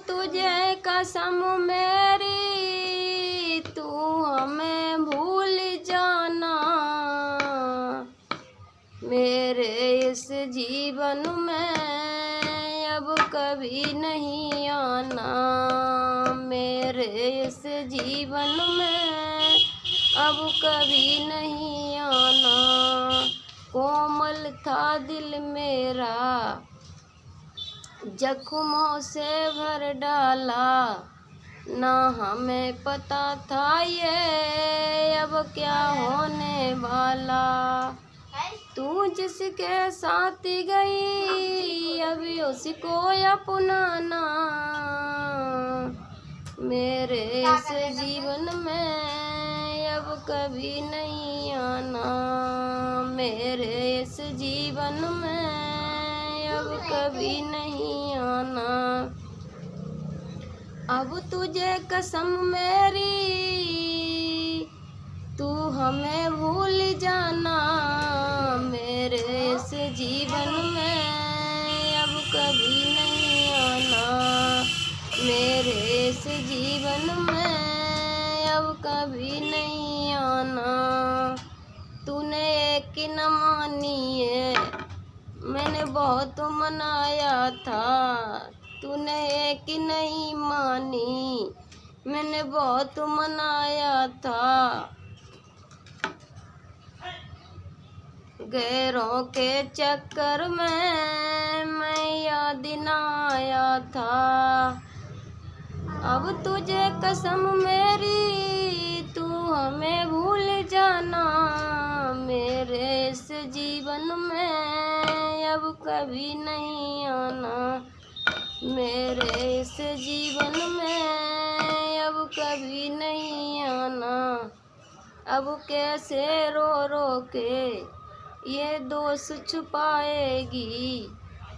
तुझे कसम मेरी, तू हमें भूल जाना, मेरे इस जीवन में अब कभी नहीं आना, मेरे इस जीवन में अब कभी नहीं आना। कोमल था दिल मेरा, जख्मों से भर डाला, ना हमें पता था ये अब क्या होने वाला। तू जिसके साथ गई अभी उसको अपनाना, मेरे इस जीवन में अब कभी नहीं आना, मेरे इस जीवन में अब कभी नहीं आना। अब तुझे कसम मेरी, तू हमें भूल जाना, मेरे इस जीवन में अब कभी नहीं आना, मेरे इस जीवन में अब कभी नहीं आना। तूने एक न मानी है, मैंने बहुत मनाया था, तूने एक नहीं मानी, मैंने बहुत मनाया था। गैरों के चक्कर में मैं याद न आया था। अब तुझे कसम मेरी, तू हमें भूल जाना, मेरे इस जीवन में अब कभी नहीं आना, मेरे इस जीवन में अब कभी नहीं आना। अब कैसे रो रो के ये दोष छुपाएगी,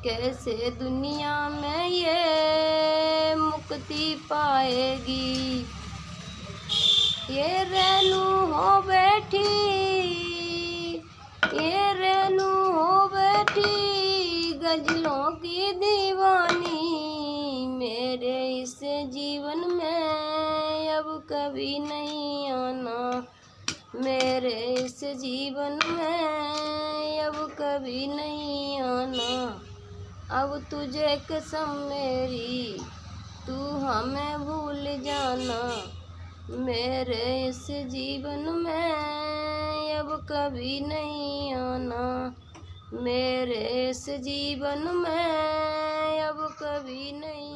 कैसे दुनिया में ये मुक्ति पाएगी। ये रेनू हो बैठी, ये रेनू हो बैठी गजलों की दीवानी, मेरे इस जीवन में अब कभी नहीं आना, मेरे इस जीवन में अब कभी नहीं आना। अब तुझे कसम मेरी, तू हमें भूल जाना, मेरे इस जीवन में अब कभी नहीं आना, मेरे इस जीवन में अब कभी नहीं